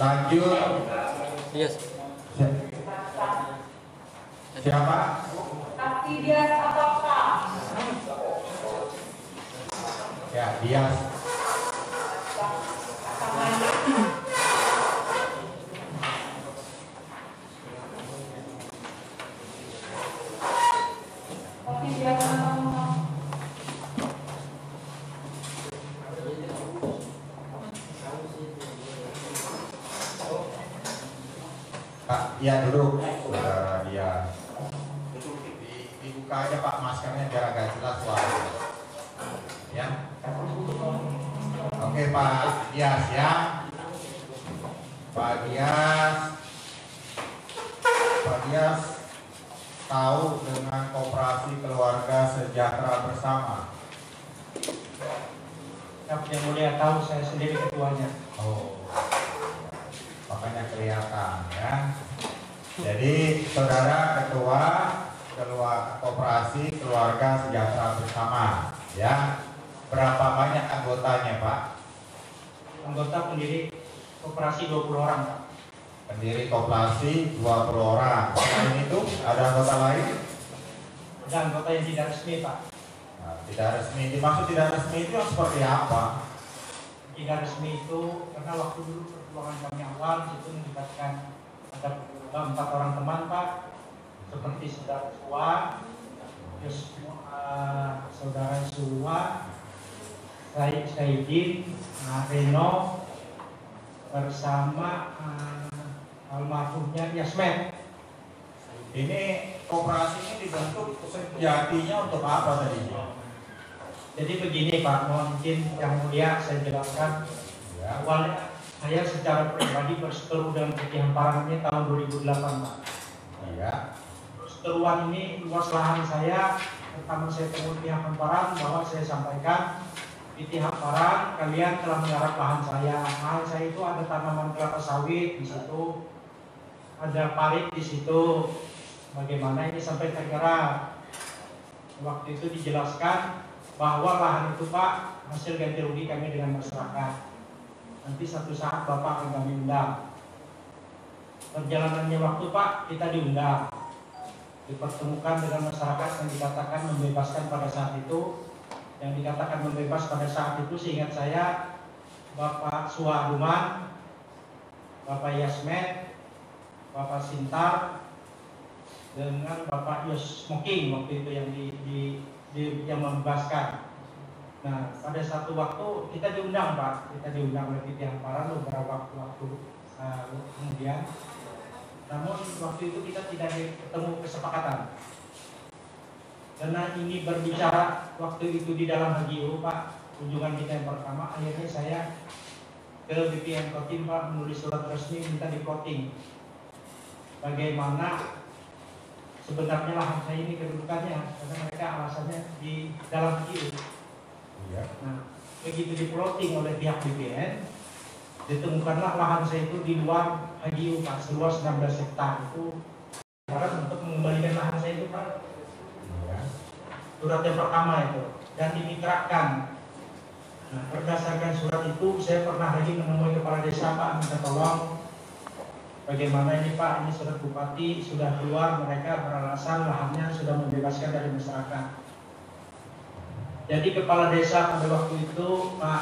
Lanjut. Yes. Siapa? Dias apakah? Ya, Dias. Pak, ya duduk. Dia dibuka aja Pak maskernya biar agak jelas suaranya. Ya. Oke Pak Dias ya. Pak Dias tahu dengan Koperasi Keluarga Sejahtera Bersama. Yang mulia tahu, saya sendiri ketuanya. Oh, makanya kelihatan ya. Jadi saudara ketua Koperasi Keluarga Sejahtera Bersama ya. Berapa banyak anggotanya Pak? Anggota pendiri koperasi 20 orang Pak. Pendiri koperasi 20 orang. Selain itu ada anggota lain? Ada anggota yang tidak resmi Pak. Nah, tidak resmi, dimaksud tidak resmi itu yang seperti apa? Tidak resmi itu karena waktu dulu perjuangan kami awal itu melibatkan ada 4 orang teman Pak, seperti saudara Sua, terus saudara Sua, Saidin, Reno, bersama almarhumnya Yasmet. Ini koperasi ini dibentuk sejatinya untuk apa tadi? Jadi begini Pak, mungkin yang mulia saya jelaskan. Ya. Awalnya saya secara pribadi berseteru dengan PT Hamparan ini tahun 2008 Pak. Iya. Perseteruan ini luas lahan saya, pertama saya temui pihak Hamparan bahwa saya sampaikan PT Hamparan, kalian telah menggarap lahan saya. Lahan saya itu ada tanaman kelapa sawit di situ, ada parit di situ. Bagaimana ini sampai tergarap? Waktu itu dijelaskan bahwa lahan itu Pak hasil ganti rugi kami dengan masyarakat. Nanti satu saat Bapak akan kami undang. Perjalanannya waktu Pak kita diundang, dipertemukan dengan masyarakat yang dikatakan membebaskan pada saat itu. Yang dikatakan membebas pada saat itu seingat saya Bapak Suwaduman, Bapak Yasmet, Bapak Sintar, dengan Bapak Yos Smoking waktu itu yang membebaskan. Nah, pada satu waktu kita diundang Pak, kita diundang oleh PT Hamparan beberapa waktu kemudian. Namun waktu itu kita tidak ketemu kesepakatan. Karena ini berbicara waktu itu di dalam HGU Pak, kunjungan kita yang pertama, akhirnya saya ke BPN Kotim Pak menulis surat resmi minta di voting. Bagaimana sebenarnya lahan saya ini kedudukannya, karena mereka alasannya di dalam HGU. Iya. Nah, begitu di-plotting oleh pihak BPN, ditemukanlah lahan saya itu di luar HGU Pak, seluas 16 hektar itu. Karena untuk mengembalikan lahan saya itu Pak, surat yang pertama itu, dan dimitrakan. Nah, berdasarkan surat itu, saya pernah lagi menemui kepala desa Pak, minta tolong bagaimana ini Pak, ini surat bupati sudah keluar, mereka beralasan lahannya sudah membebaskan dari masyarakat. Jadi kepala desa pada waktu itu Pak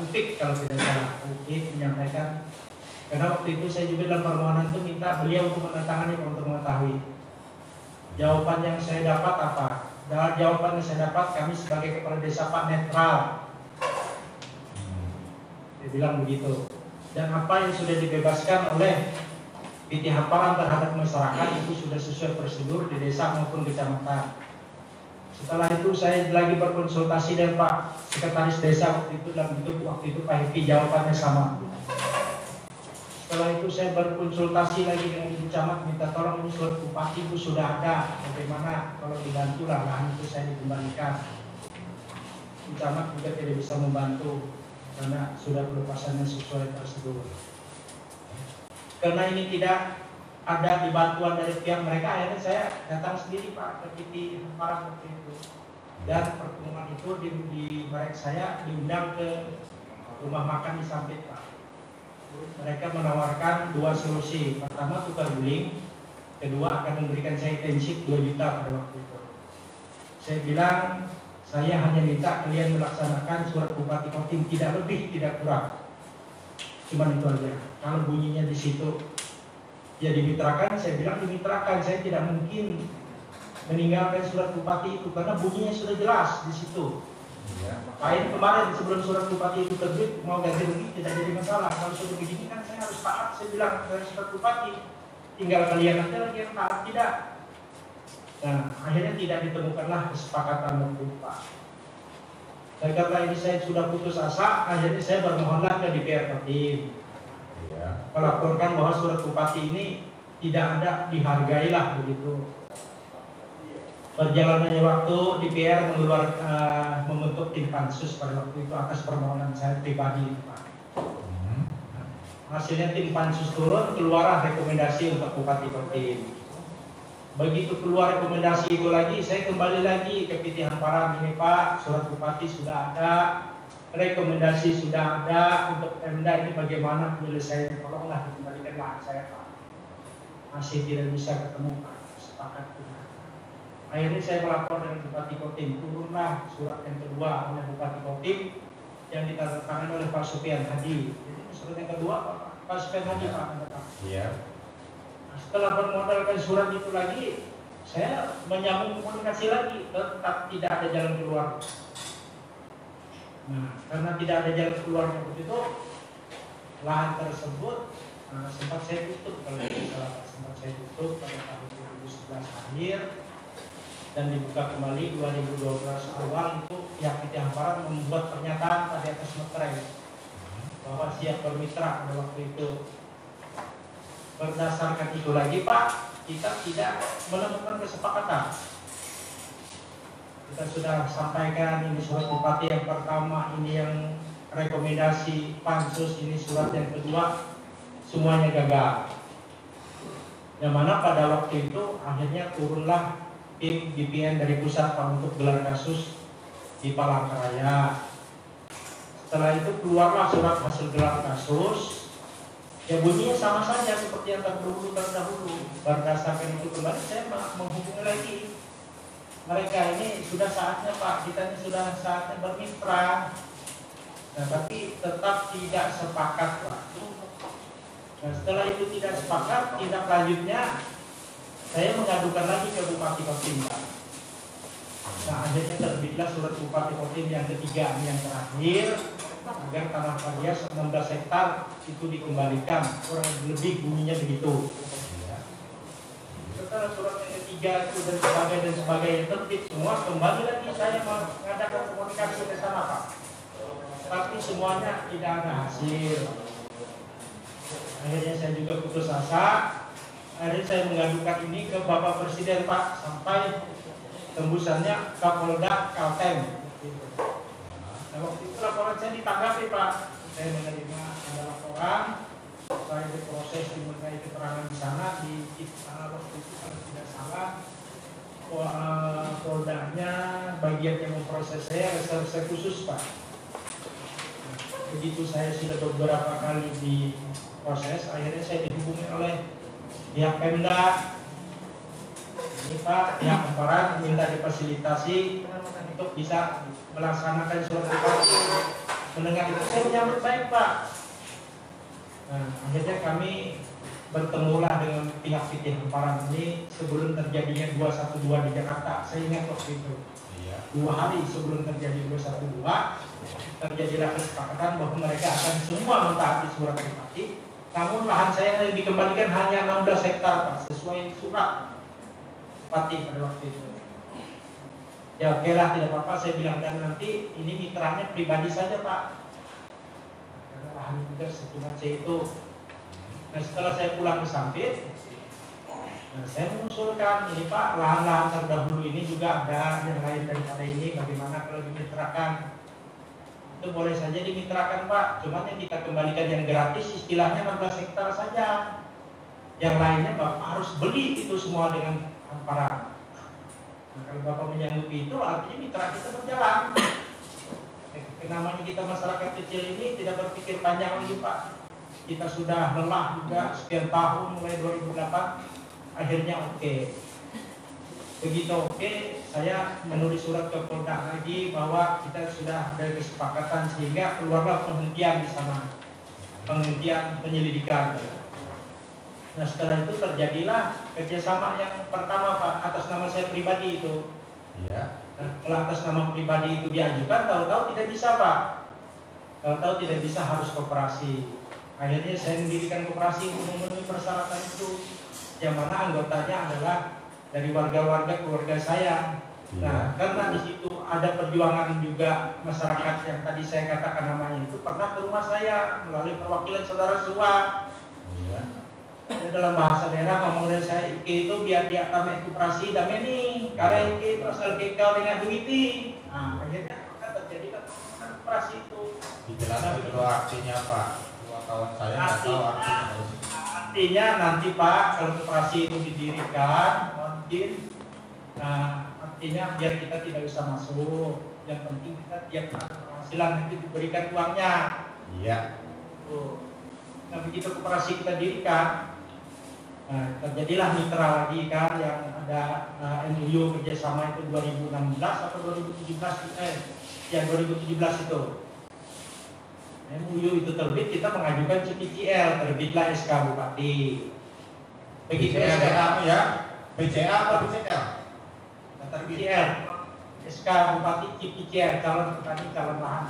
Upik, kalau tidak salah, Upik menyampaikan, karena waktu itu saya juga dalam permohonan itu minta beliau untuk menandatangani untuk mengetahui. Jawaban yang saya dapat apa? Jawaban yang saya dapat, kami sebagai kepala desa Pak netral. Dia bilang begitu. Dan apa yang sudah dibebaskan oleh PT Hamparan terhadap masyarakat itu sudah sesuai prosedur di desa maupun kecamatan. Setelah itu saya lagi berkonsultasi dengan Pak Sekretaris Desa waktu itu, dalam bentuk waktu itu Pak Hiki, jawabannya sama. Setelah itu saya berkonsultasi lagi dengan Ibu Camat, minta tolong ini surat bupati itu sudah ada, bagaimana kalau dibantu lah lahan itu saya dikembalikan. Ibu Camat juga tidak bisa membantu karena sudah pelepasannya sesuai prosedur. Karena ini tidak ada dibantuan dari pihak mereka, akhirnya saya datang sendiri Pak ke PT Hamparan waktu itu. Dan pertemuan itu di saya diundang ke rumah makan di Sampit Pak. mereka menawarkan dua solusi. Pertama tukar guling, kedua akan memberikan saya intensif 2 juta pada waktu itu. Saya bilang, saya hanya minta kalian melaksanakan surat Bupati Kotim, tidak lebih, tidak kurang. Cuma itu aja. Kalau bunyinya di situ ya dimitrakan, saya bilang dimitrakan. Saya tidak mungkin meninggalkan surat Bupati itu karena bunyinya sudah jelas di situ. Lain kemarin sebelum surat Bupati itu terbit mau ganti rugi tidak jadi masalah. Kalau sudah begini kan saya harus taat. Saya bilang dari surat Bupati, tinggal kalian aja lagi yang taat, tidak. Nah, akhirnya tidak ditemukanlah kesepakatan waktu itu, Pak. Dan karena ini saya sudah putus asa, akhirnya saya bermohonlah ke DPR Kotim, melaporkan bahwa surat Bupati ini tidak ada, dihargailah begitu. Berjalannya waktu, DPR membentuk tim pansus pada waktu itu atas permohonan saya pribadi, Pak. Hasilnya tim pansus turun, keluarlah rekomendasi untuk Bupati Kotim. Begitu keluar rekomendasi itu lagi, saya kembali lagi ke PT Hamparan. Ini Pak, surat Bupati sudah ada, rekomendasi sudah ada, untuk Pemda ini bagaimana penyelesaian, tolonglah dikembalikan lahan saya Pak. Masih tidak bisa ketemu Pak, sepakat kita. Akhirnya saya melapor dengan Bupati Kotim, turunlah surat yang kedua oleh Bupati Kotim yang ditandatangani oleh Pak Supian Hadi. Jadi surat yang kedua Pak Supian Hadi Pak. Iya. Setelah bermodalkan surat itu lagi, saya menyambung komunikasi lagi, tetap tidak ada jalan keluar. Nah, karena tidak ada jalan keluarnya begitu, lahan tersebut sempat saya tutup, kalau tidak salah sempat saya tutup pada tahun 2011 akhir dan dibuka kembali 2012 awal. Itu pihak PT Hamparan membuat pernyataan pada atas materai bahwa siap bermitra pada waktu itu. Berdasarkan itu lagi Pak, kita tidak menemukan kesepakatan. Kita sudah sampaikan ini surat Bupati yang pertama, ini yang rekomendasi pansus, ini surat yang kedua, semuanya gagal. Yang mana pada waktu itu akhirnya turunlah tim BPN dari pusat Pak untuk gelar kasus di Palangkaraya. Setelah itu keluarlah surat hasil gelar kasus. Ya bunyinya sama saja seperti yang terdahulu. Berdasarkan itu kembali saya menghubungi lagi. Mereka ini sudah saatnya Pak, kita ini sudah saatnya bermitra. Nah, tapi tetap tidak sepakat Pak. Nah, setelah itu tidak sepakat, tindak lanjutnya saya mengadukan lagi ke Bupati Kotim Pak. Nah, akhirnya terbitlah surat Bupati Kotim yang ketiga, yang terakhir, agar tanah Parias 16 hektar itu dikembalikan, kurang lebih bunyinya begitu. Setelah surat yang ketiga itu dan sebagainya terbit semua, kembali lagi saya mengadakan komunikasi ke sana Pak, tapi semuanya tidak ada hasil. Akhirnya saya juga putus asa. Akhirnya saya mengadukan ini ke Bapak Presiden Pak, sampai tembusannya Kapolda Kalteng. Nah, waktu itu laporan saya ditanggapi Pak. Saya menerima ada laporan, saya diproses dimintai keterangan di sana di waktu itu kalau tidak salah Poldanya bagian yang memproses saya reserse khusus Pak. Nah, begitu saya sudah beberapa kali diproses, akhirnya saya dihubungi oleh pihak Pemda. Ini Pak, pihak Hamparan minta difasilitasi untuk bisa melaksanakan surat Bupati. Mendengar itu saya menyambut baik Pak. Nah, akhirnya kami bertemulah dengan pihak PT Hamparan ini sebelum terjadinya 212 di Jakarta. Saya ingat waktu itu 2 hari sebelum terjadi 212, terjadilah kesepakatan bahwa mereka akan semua mentaati surat Bupati. Namun lahan saya yang dikembalikan hanya 16 hektar Pak, sesuai surat Bupati pada waktu itu. Ya oke lah, tidak apa-apa, saya bilang, dan nanti ini mitranya pribadi saja Pak, karena lahan juga cuma saya itu. Nah, setelah saya pulang ke Sampit, nah, saya mengusulkan ini Pak, lahan-lahan terdahulu ini juga ada yang lain daripada ini, bagaimana kalau dimitrakan? Itu boleh saja dimitrakan Pak, cuman yang kita kembalikan yang gratis istilahnya 16 hektar saja, yang lainnya Bapak harus beli itu semua dengan Hamparan. Nah, kalau Bapak menyanggupi itu artinya mitra kita berjalan. Namanya kita masyarakat kecil ini tidak berpikir panjang lagi Pak. kita sudah lelah juga sekian tahun mulai 2008, akhirnya oke. Begitu oke, saya menulis surat ke Polda lagi bahwa kita sudah ada kesepakatan sehingga keluarlah penghentian di sana, penghentian penyelidikan. Nah setelah itu terjadilah kerjasama yang pertama Pak, atas nama saya pribadi itu. Iya. Nah, kalau atas nama pribadi itu diajukan, tahu-tahu tidak bisa Pak, tahu-tahu tidak bisa, harus koperasi. Akhirnya saya mendirikan koperasi untuk memenuhi persyaratan itu, yang mana anggotanya adalah dari warga-warga keluarga saya. Nah, karena di situ ada perjuangan juga masyarakat yang tadi saya katakan namanya itu pernah ke rumah saya melalui perwakilan saudara Suwa. Iya. Dalam bahasa daerah ngomong dari saya, Ike itu biar dia kami koperasi damai nih, karena Ike terus kau dengan duiti. Nah, akhirnya terjadi koperasi itu. Dijelaskan dulu artinya Pak. Dua kawan saya nggak tahu artinya. Artinya nanti Pak, kalau koperasi itu didirikan, mungkin, nah artinya biar kita tidak bisa masuk. Yang penting kita tiap penghasilan nanti diberikan uangnya. Iya. Nah begitu koperasi kita dirikan, nah, terjadilah mitra lagi kan yang ada MOU kerjasama itu 2016 atau 2017, ya 2017 itu. MOU itu terbit, kita mengajukan CPCL, terbitlah SK Bupati. Begitu SK kamu ya, BCA atau BCL? CPCL, SK Bupati CPCL, calon petani calon lahan.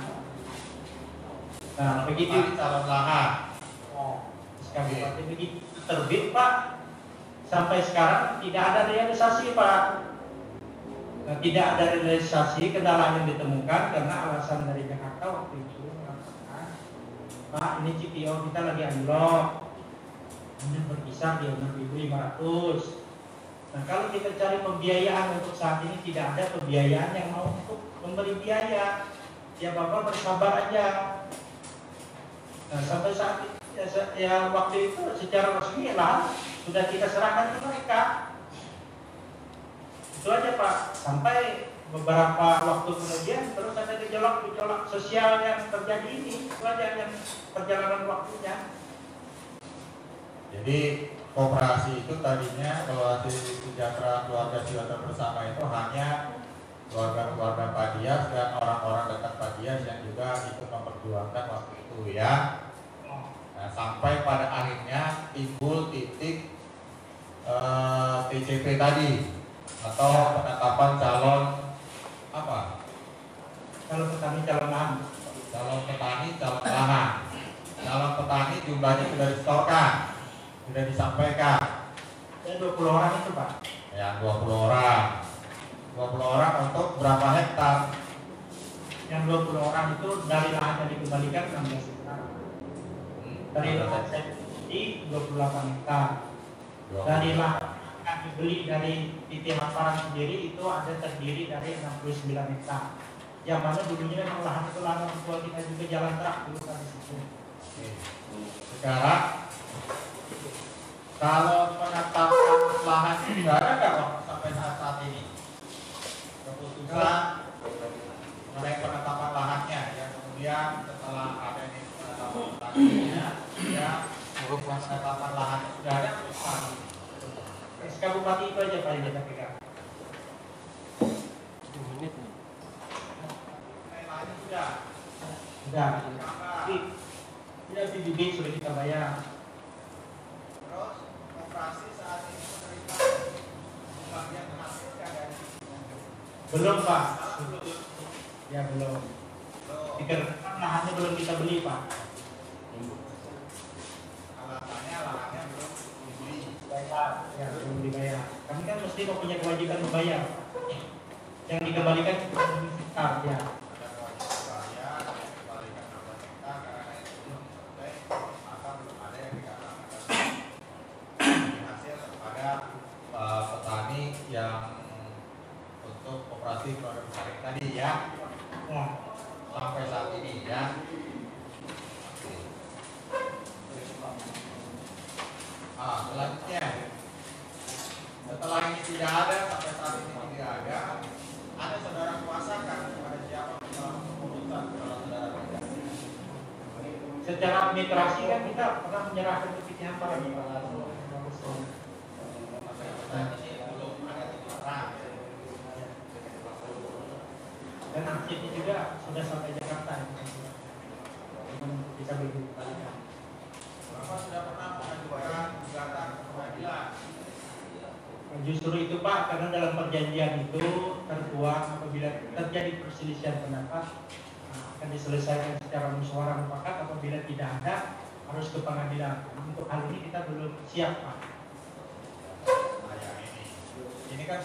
Nah begitu calon lahan. SK Bupati begitu terbit Pak, sampai sekarang tidak ada realisasi Pak. Nah, tidak ada realisasi, kendala yang ditemukan karena alasan dari Jakarta waktu itu mengatakan, Pak ini CPO kita lagi anjlok, ini berkisar di 6.500. Nah kalau kita cari pembiayaan untuk saat ini tidak ada pembiayaan yang mau untuk memberi biaya, ya Bapak bersabar aja. Nah sampai saat itu ya waktu itu secara resmi lah sudah kita serahkan ke mereka. Itu aja Pak. Sampai beberapa waktu kemudian terus ada gejolak sosial yang terjadi ini. Itu aja yang perjalanan waktunya. Jadi koperasi itu tadinya kalau hasil sejahtera keluarga sejahtera bersama itu hanya keluarga-keluarga Pak Dias dan orang-orang dekat Pak Dias yang juga ikut memperjuangkan waktu itu ya. Nah, sampai pada akhirnya timbul titik TCP tadi atau penetapan calon apa? Calon petani calon lahan. Calon petani calon lahan. Calon petani jumlahnya sudah disetorkan, sudah disampaikan. Ya 20 orang itu Pak. Ya 20 orang. 20 orang untuk berapa hektar? Yang 20 orang itu dari lahan yang dikembalikan 16 hektar. Dari lahan saya di 28 hektar. Dari lahan yang dibeli dari PT Hamparan sendiri itu ada terdiri dari 69 hektar. Yang mana dulunya memang lahan itu lahan orang tua kita juga jalan terak dulu kan di situ. Sekarang kalau penetapan lahan sudah ada nggak Pak, sampai saat ini? Keputusan mengenai penetapan lahannya yang kemudian setelah ada ini penetapan lahannya ya penetapan lahan sudah ada keputusan. SK Bupati itu aja Pak yang kita pegang. Lahannya sudah. Sudah. Sudah PBB sudah kita bayar. Terus operasi saat ini menerima bagian hasil dari Belum Pak. Ya belum. Dikarenakan lahannya belum kita beli Pak. lahannya belum dibeli. Ya belum dibayar. Kami kan mesti punya kewajiban membayar. Yang dikembalikan hektar ya. Ada kewajiban bayar, dikembalikan 16 hektar karena itu belum selesai, maka belum ada yang dikatakan hasil kepada petani yang untuk operasi produk sawit tadi ya. Nah, Sampai saat ini ya. Selanjutnya setelah ini tidak ada, sampai saat ini tidak ada saudara kuasa kan kepada siapa secara administrasi kan kita pernah menyerahkan ke pihak para dan akhirnya juga sudah sampai Jakarta bisa bergabung. Bapak sudah pernah mengajukan gugatan ke pengadilan? Justru itu Pak, karena dalam perjanjian itu tertuang apabila terjadi perselisihan pendapat akan diselesaikan secara musyawarah mufakat, apabila tidak ada harus ke pengadilan. Untuk hal ini kita belum siap Pak. Ini kan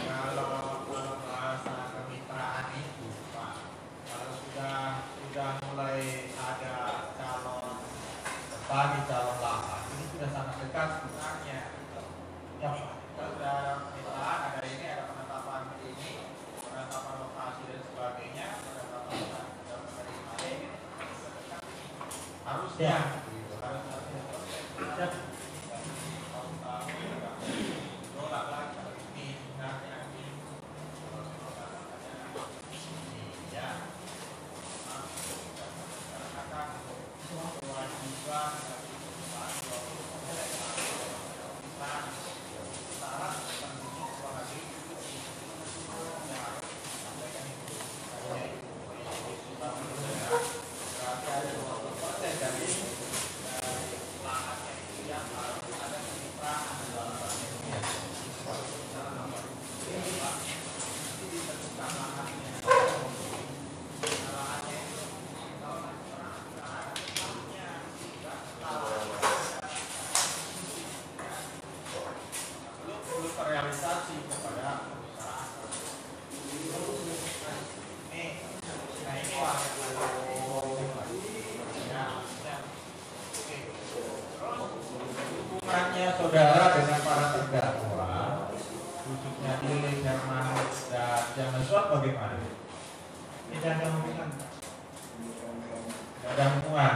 kalau bahasa kemitraan itu Pak, kalau sudah mulai ada calon bagi calon lahan, ini sudah sangat dekat sebenarnya. Ya Pak, kalau sudah ada kemitraan, ada ini, ada penetapan ini, penetapan lokasi dan sebagainya, penetapan penerima ini, harusnya harusnya saudara dengan para terdakwa, khususnya Lili, Hermanus, dan James bagaimana? Tidak ada hubungan. Tidak ada hubungan.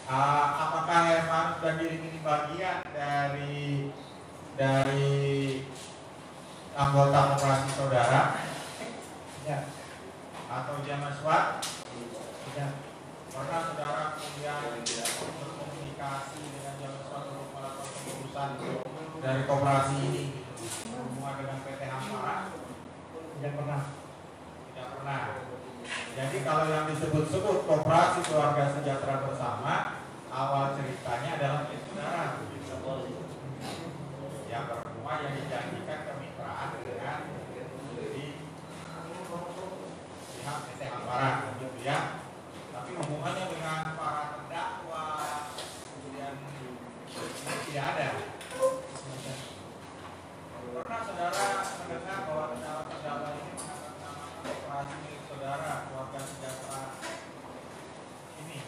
Apakah Hermanus dan Lili ini bagian dari anggota operasi saudara? Tidak. Atau James Watt? Tidak. Pernah saudara kemudian berkomunikasi dengan James Watt untuk melakukan pengurusan dari koperasi ini berhubungan dengan PT Hampara? Tidak pernah. Tidak pernah. Jadi kalau yang disebut-sebut koperasi keluarga sejahtera bersama, awal ceritanya adalah saudara. Yang berhubungan yang dijanjikan kemitraan dengan pihak PT Hampara, gitu ya. Tapi hubungannya dengan para terdakwa kemudian tidak ada. Pernah saudara mendengar bahwa terdakwa ini mengatasnamakan operasi milik saudara keluarga sejahtera ini?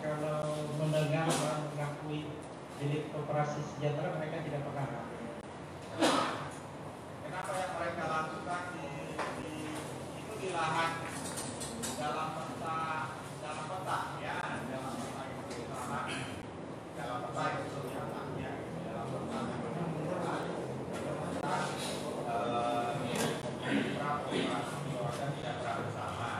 Kalau mendengar orang mengakui milik operasi sejahtera, mereka tidak pernah. Kenapa yang mereka lakukan itu di lahan dalam peta ya, dalam peta itu lahan, dalam peta itu nyatanya dalam peta operasi keluarga sejahtera bersama.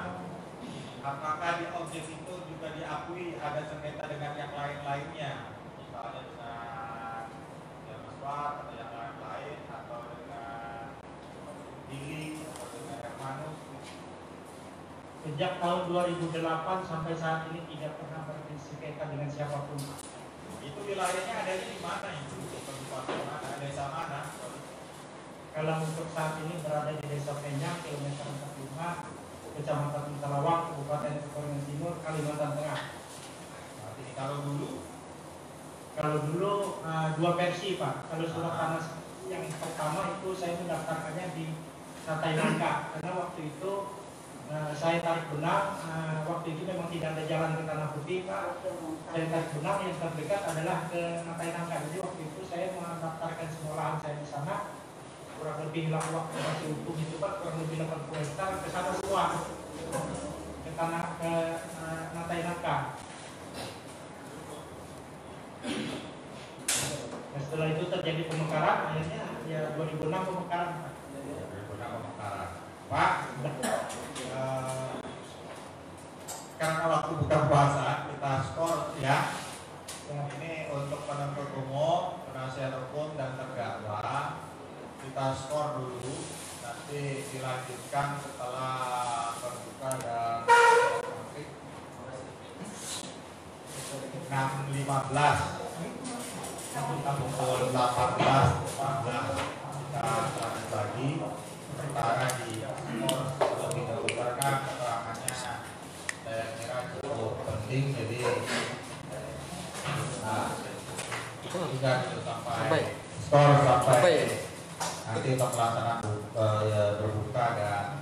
Apakah di objek itu juga diakui ada sengketa dengan yang lain-lainnya, misalnya dengan James Watt atau yang lain-lain, atau dengan Dili atau dengan Hermanus? Sejak tahun 2008 sampai saat ini tidak pernah bersengketa dengan siapapun. Itu wilayahnya ada di mana itu? Kabupaten mana? Desa mana? Kalau untuk saat ini berada di Desa Penyang, kilometer 45, Kecamatan Talawang, Kabupaten Pekalongan Timur, Kalimantan Tengah. Berarti kalau dulu dua versi Pak. Kalau surat tanah yang pertama itu saya mendaftarkannya di Natai Nangka, karena waktu itu saya tarik benang, waktu itu memang tidak ada jalan ke Tanah Putih Pak. Saya tarik benang, yang terdekat adalah ke Natai Nangka. Jadi waktu itu saya mendaftarkan semua lahan saya di sana, kurang lebih waktu masih utuh itu Pak, kurang lebih 80 hektar ke sana semua, ke Natai Nangka. Nah, setelah itu terjadi pemekaran, akhirnya ya 2006 pemekaran Pak. 2006 pemekaran. Pak, karena waktu buka puasa kita skor ya. Ini untuk penuntut umum, penasihat hukum dan terdakwa kita skor dulu, nanti dilanjutkan setelah berbuka dan 6.15 pukul 18.15 kita lanjut lagi perkara di skor terlebih dahulu karena keterangannya saya kira cukup penting, jadi juga dulu sampai skor sampai nanti untuk pelaksanaan berbuka dan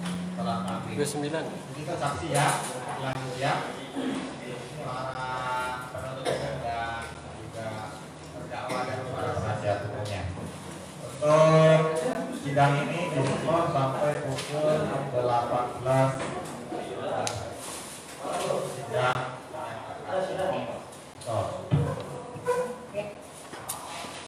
setelah nanti 29. kita saksi ya, lanjut ya, para penuntut umum dan juga terdakwa dan para penasihat hukumnya. Untuk sidang ini diskor sampai pukul 18.15.